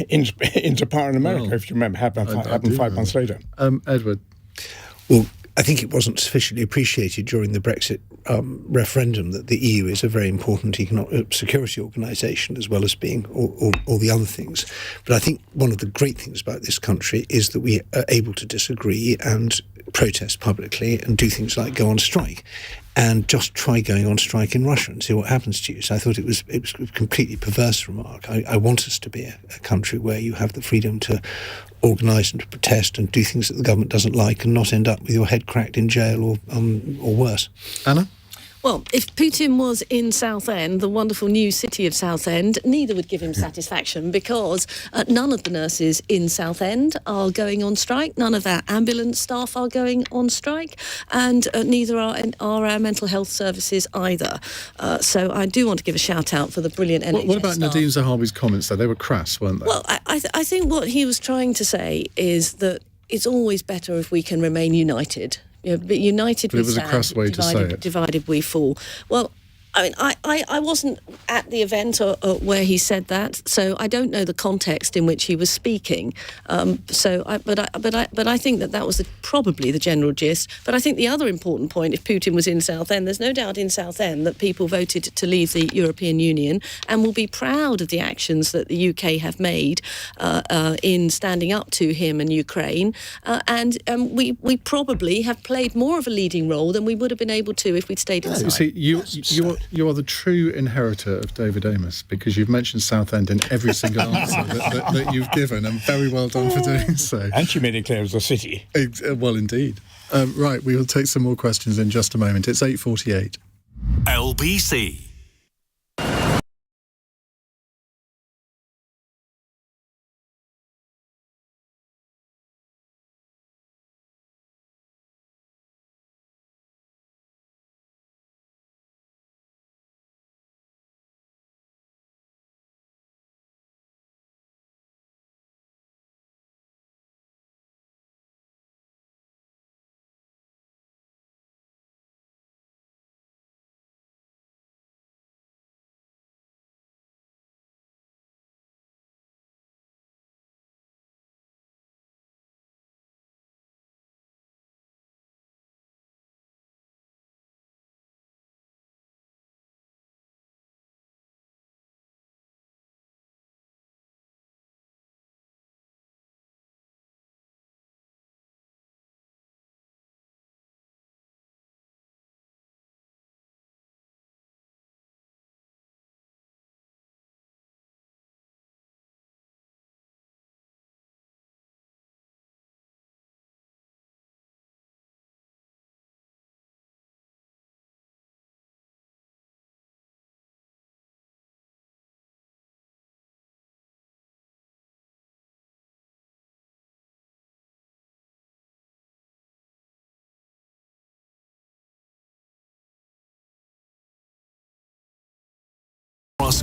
into power in America. Well, if you remember, happened 5 months later. Edward. Well, I think it wasn't sufficiently appreciated during the Brexit referendum that the EU is a very important economic security organisation, as well as being all the other things. But I think one of the great things about this country is that we are able to disagree and protest publicly and do things like go on strike. And just try going on strike in Russia and see what happens to you. So I thought it was a completely perverse remark. I want us to be a country where you have the freedom to organise and to protest and do things that the government doesn't like and not end up with your head cracked in jail or worse. Anna? Well, if Putin was in Southend, the wonderful new city of Southend, neither would give him satisfaction because none of the nurses in Southend are going on strike, none of our ambulance staff are going on strike, and neither are our mental health services either. So I do want to give a shout out for the brilliant NHS What about staff. Nadeem Zahawi's comments there? They were crass, weren't they? Well, I think what he was trying to say is that it's always better if we can remain united. But united we stand, it was a crass way to say it. Divided we fall. Well, I mean, I wasn't at the event where he said that, so I don't know the context in which he was speaking. But I think that was probably the general gist. But I think the other important point, if Putin was in Southend, there's no doubt in Southend that people voted to leave the European Union and will be proud of the actions that the UK have made in standing up to him and Ukraine. And we probably have played more of a leading role than we would have been able to if we'd stayed inside. You see, you are the true inheritor of David Amos because you've mentioned Southend in every single answer that you've given, and very well done for doing so. And she made it clear it was a city. Well, indeed. Right, we will take some more questions in just a moment. It's 8:48. LBC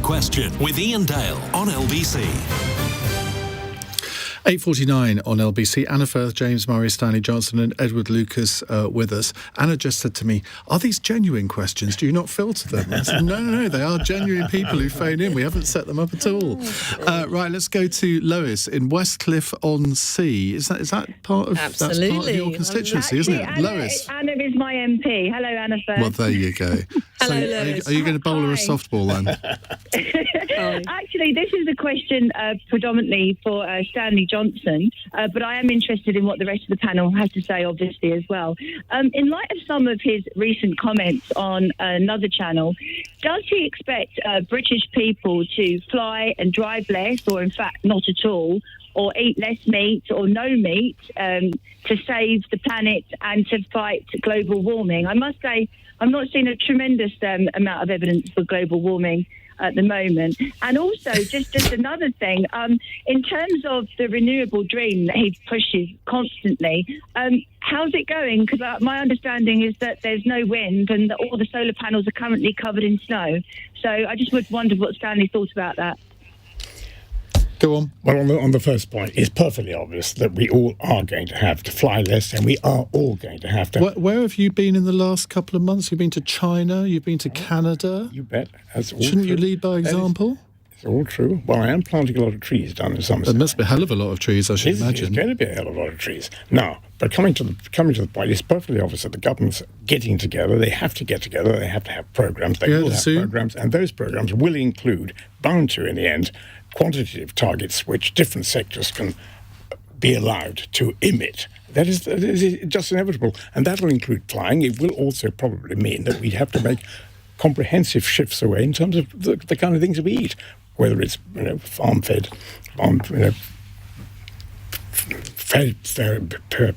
Question with Iain Dale on LBC. 8:49 on LBC. Anna Firth, James Murray, Stanley Johnson and Edward Lucas with us. Anna just said to me, are these genuine questions? Do you not filter them? I said, no, they are genuine people who phone in. We haven't set them up at all. Right, let's go to Lois in Westcliff-on-Sea. Is that part of, that's part of your constituency, isn't it? Lois. Anna is my MP. Hello, Anna Firth. Well, there you go. Hello, so Lois. are you going to bowl her a softball then? Actually, this is a question predominantly for Stanley Johnson, but I am interested in what the rest of the panel has to say, obviously, as well. In light of some of his recent comments on another channel, does he expect British people to fly and drive less, or in fact not at all, or eat less meat or no meat to save the planet and to fight global warming? I must say, I'm not seeing a tremendous amount of evidence for global warming at the moment. And also, just another thing, in terms of the renewable dream that he pushes constantly, how's it going? Because my understanding is that there's no wind and that all the solar panels are currently covered in snow. So I just would wonder what Stanley thought about that. Go on. Well, on the first point, it's perfectly obvious that we all are going to have to fly less, and we are all going to have to... Where have you been in the last couple of months? You've been to China, you've been to Canada. You bet. That's all Shouldn't true. you lead by example? It's all true. Well, I am planting a lot of trees down in Somerset. There must be a hell of a lot of trees, I should imagine. There's going to be a hell of a lot of trees. Now, but coming to the point, it's perfectly obvious that the government's getting together. They have to get together. They have to have programs. They will have programs, and those programs will include, bound to in the end, quantitative targets which different sectors can be allowed to emit. That is just inevitable, and that will include flying. It will also probably mean that we have to make comprehensive shifts away in terms of the kind of things that we eat, whether it's farm-fed,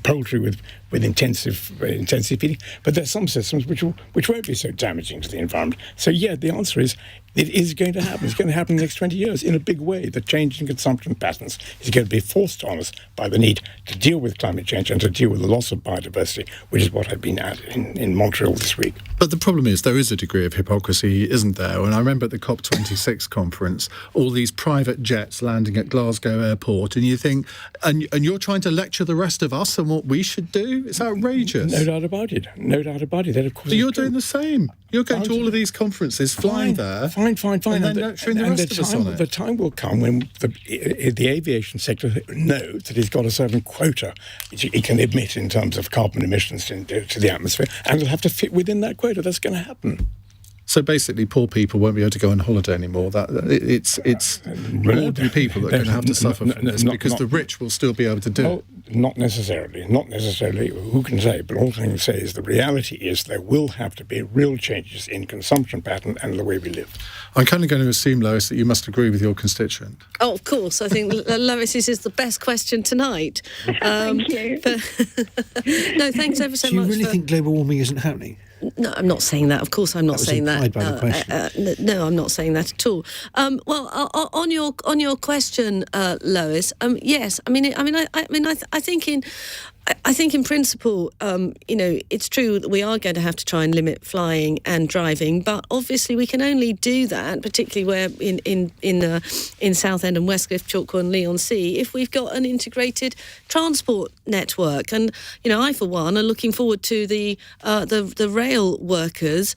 poultry with intensive feeding. But there's some systems which won't be so damaging to the environment. So yeah, the answer is it is going to happen. It's going to happen in the next 20 years in a big way. The change in consumption patterns is going to be forced on us by the need to deal with climate change and to deal with the loss of biodiversity, which is what I've been at in Montreal this week. But the problem is there is a degree of hypocrisy, isn't there? And I remember at the COP26 conference, all these private jets landing at Glasgow Airport, and you think, and you're trying to lecture the rest of us on what we should do? It's outrageous. No doubt about it. No doubt about it. That, of course, so you're doing the same. You're going to all of these conferences, flying there. Fine. And then lecturing the rest of us on it. The time will come when the aviation sector knows that it's got a certain quota it can emit in terms of carbon emissions to the atmosphere, and it'll have to fit within that quota. That's going to happen. So basically, poor people won't be able to go on holiday anymore. It's ordinary people that are going to have to suffer from this because the rich will still be able to do it. Not necessarily. Not necessarily. Who can say? But all I can say is the reality is there will have to be real changes in consumption pattern and the way we live. I'm kind of going to assume, Lois, that you must agree with your constituent. Oh, of course. I think Lois's is the best question tonight. Thank you. No, thanks ever so much. Do you really think global warming isn't happening? No, I'm not saying that. Of course, I'm not saying that. By the question. No, I'm not saying that at all. Well, on your question, Lois. Yes, I think in principle, it's true that we are going to have to try and limit flying and driving, but obviously we can only do that, particularly where in Southend and Westcliff, Chalkcore and Leigh-on-Sea, if we've got an integrated transport network. And I, for one, are looking forward to the rail workers,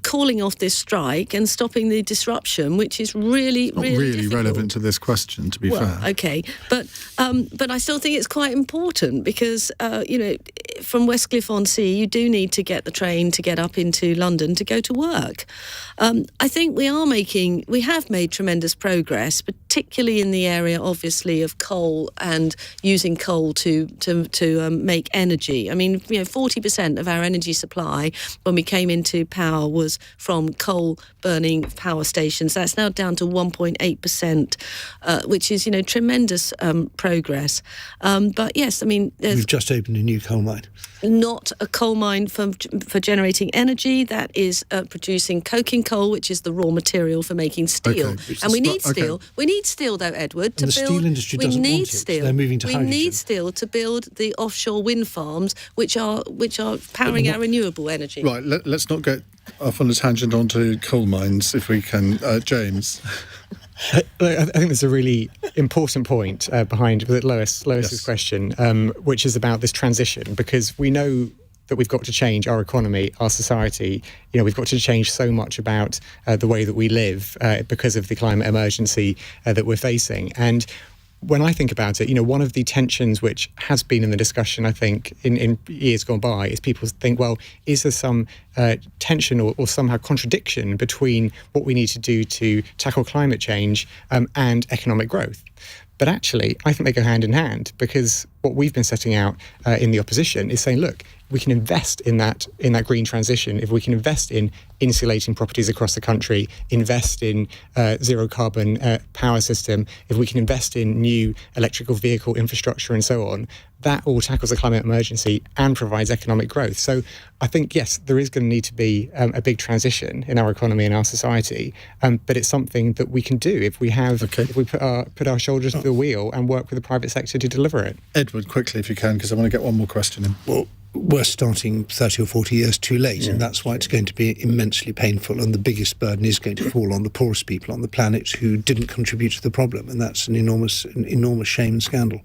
calling off this strike and stopping the disruption, which is really difficult. Relevant to this question, to be fair. Okay, but I still think it's quite important. Because, from Westcliff-on-Sea, you do need to get the train to get up into London to go to work. I think we have made tremendous progress, particularly in the area, obviously, of coal and using coal to make energy. I mean, 40% of our energy supply when we came into power was from coal-burning power stations. That's now down to 1.8%, which is, tremendous progress. But yes, I mean... We've just opened a new coal mine. Not a coal mine for generating energy. That is producing coking coal, which is the raw material for making steel. Okay, and we need steel. Okay. We need steel, though, Edward, to and the build. Steel industry doesn't want it. Steel. They're moving to hydrogen. We need steel to build the offshore wind farms, which are powering our renewable energy. Right. Let's not get off on a tangent onto coal mines, if we can, James. I think there's a really important point behind Lois's question, which is about this transition, because we know that we've got to change our economy, our society. We've got to change so much about the way that we live because of the climate emergency that we're facing. And when I think about it, one of the tensions which has been in the discussion, I think, in years gone by, is people think, well, is there some tension or somehow contradiction between what we need to do to tackle climate change and economic growth? But actually, I think they go hand in hand, because what we've been setting out in the opposition is saying, look, we can invest in that green transition if we can invest in insulating properties across the country, invest in zero carbon power system, if we can invest in new electrical vehicle infrastructure and so on. That all tackles the climate emergency and provides economic growth. So I think, yes, there is going to need to be a big transition in our economy and our society, but it's something that we can do if we put our shoulders to the wheel and work with the private sector to deliver it. Edward, quickly if you can, because I want to get one more question in. Well, we're starting 30 or 40 years too late, and that's why it's going to be immensely painful, and the biggest burden is going to fall on the poorest people on the planet who didn't contribute to the problem, and that's an enormous shame and scandal.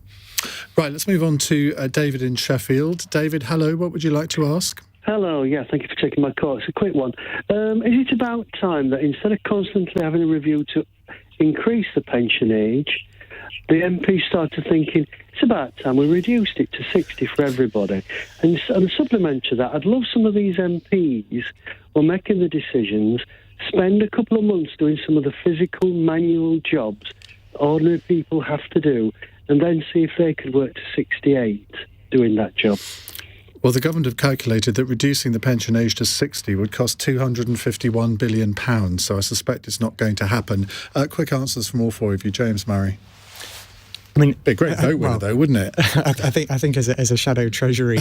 Right, let's move on to David in Sheffield. David, hello, what would you like to ask? Hello, thank you for taking my call. It's a quick one. Is it about time that instead of constantly having a review to increase the pension age, the MPs started thinking, it's about time we reduced it to 60 for everybody? And supplement to that, I'd love some of these MPs who are making the decisions spend a couple of months doing some of the physical, manual jobs ordinary people have to do, and then see if they could work to 68 doing that job. Well, the government have calculated that reducing the pension age to 60 would cost £251 billion, so I suspect it's not going to happen. Quick answers from all four of you. James Murray. I mean, be a great vote winner, though, wouldn't it? I think as a shadow Treasury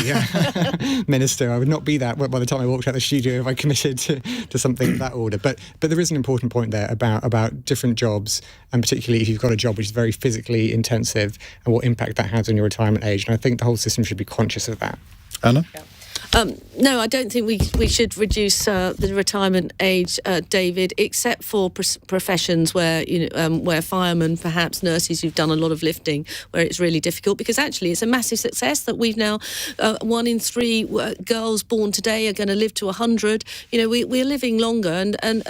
minister, I would not be that by the time I walked out the studio if I committed to something of that order. But there is an important point there about different jobs, and particularly if you've got a job which is very physically intensive, and what impact that has on your retirement age. And I think the whole system should be conscious of that. Anna? Yeah. No, I don't think we should reduce the retirement age, David, except for professions where where firemen, perhaps nurses who've done a lot of lifting, where it's really difficult. Because actually, it's a massive success that we've now 1 in 3 girls born today are going to live to 100. We're living longer, and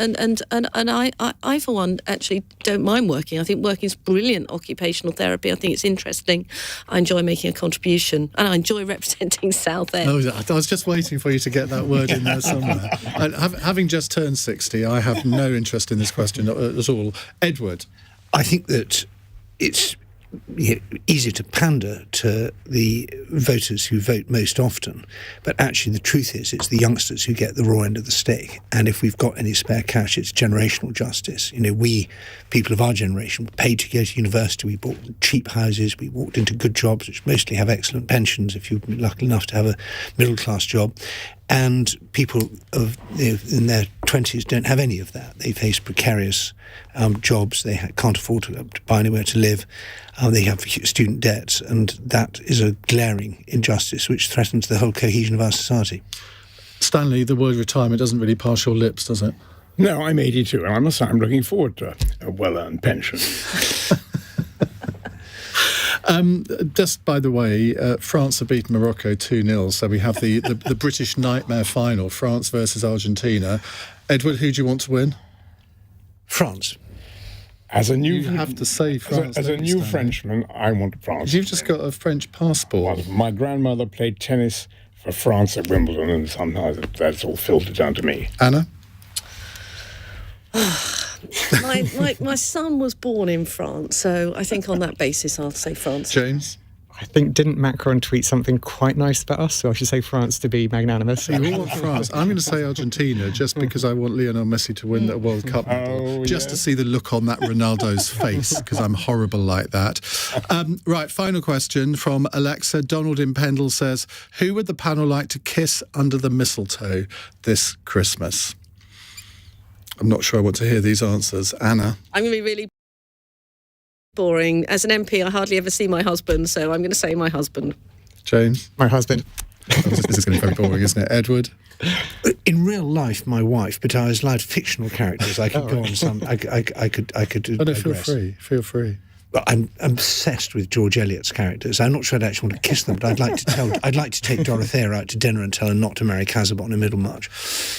I for one actually don't mind working. I think working is brilliant occupational therapy. I think it's interesting. I enjoy making a contribution, and I enjoy representing Southend. I was just waiting for you to get that word in there somewhere. Having just turned 60, I have no interest in this question at all. Edward? I think that it's easy to pander to the voters who vote most often, but actually the truth is it's the youngsters who get the raw end of the stick. And if we've got any spare cash, it's generational justice. We, people of our generation, were paid to go to university. We bought cheap houses. We walked into good jobs, which mostly have excellent pensions if you're lucky enough to have a middle-class job. And people in their 20s don't have any of that. They face precarious jobs. They can't afford to buy anywhere to live. They have student debts, and that is a glaring injustice which threatens the whole cohesion of our society. Stanley, the word retirement doesn't really pass your lips, does it? No, I'm 82, and I must say I'm looking forward to a well-earned pension. Just by the way, France have beaten Morocco 2-0, so we have the British nightmare final, France versus Argentina. Edward, who do you want to win? France. You have to say France. As a new Frenchman, I want France. You've just got a French passport. Well, my grandmother played tennis for France at Wimbledon, and somehow that's all filtered down to me. Anna? My son was born in France, so I think on that basis I'll say France. James? I I think, didn't Macron tweet something quite nice about us? So I should say France to be magnanimous. So you all want France. I'm going to say Argentina just because I want Lionel Messi to win the World Cup medal, just to see the look on that Ronaldo's face, because I'm horrible like that. Right, final question from Alexa. Donald in Pendle says, who would the panel like to kiss under the mistletoe this Christmas? I'm not sure I want to hear these answers. Anna? I'm going to be really boring. As an MP, I hardly ever see my husband, so I'm going to say my husband. James? My husband. This is going to be very boring, isn't it? Edward? In real life, my wife, but I was allowed fictional characters. I could go on some. I could. Oh, no, feel free. Well, I'm obsessed with George Eliot's characters. I'm not sure I'd actually want to kiss them, but I'd like to take Dorothea out to dinner and tell her not to marry Casabon in Middlemarch.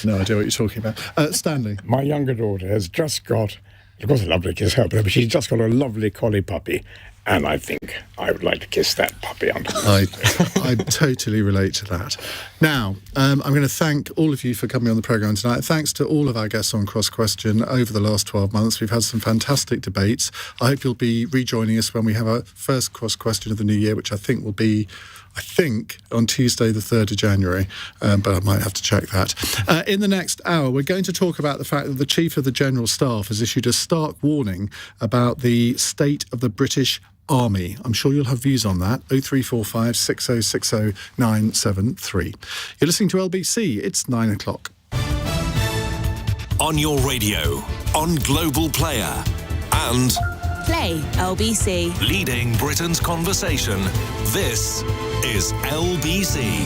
No idea what you're talking about. Stanley? My younger daughter has just got, of course, a lovely kiss her, but she's just got a lovely collie puppy. And I think I would like to kiss that puppy under the I totally relate to that. Now, I'm going to thank all of you for coming on the programme tonight. Thanks to all of our guests on Cross Question over the last 12 months. We've had some fantastic debates. I hope you'll be rejoining us when we have our first Cross Question of the new year, which I think will be on Tuesday the 3rd of January, but I might have to check that. In the next hour, we're going to talk about the fact that the Chief of the General Staff has issued a stark warning about the state of the British Army. I'm sure you'll have views on that. 0345 6060 973. You're listening to LBC. It's 9 o'clock. On your radio, on Global Player, and Play LBC. leading Britain's conversation. This is LBC.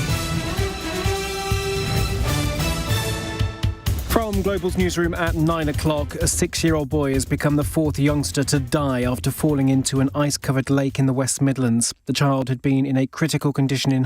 From Global's newsroom at 9 o'clock, a 6-year-old boy has become the 4th youngster to die after falling into an ice-covered lake in the West Midlands. The child had been in a critical condition in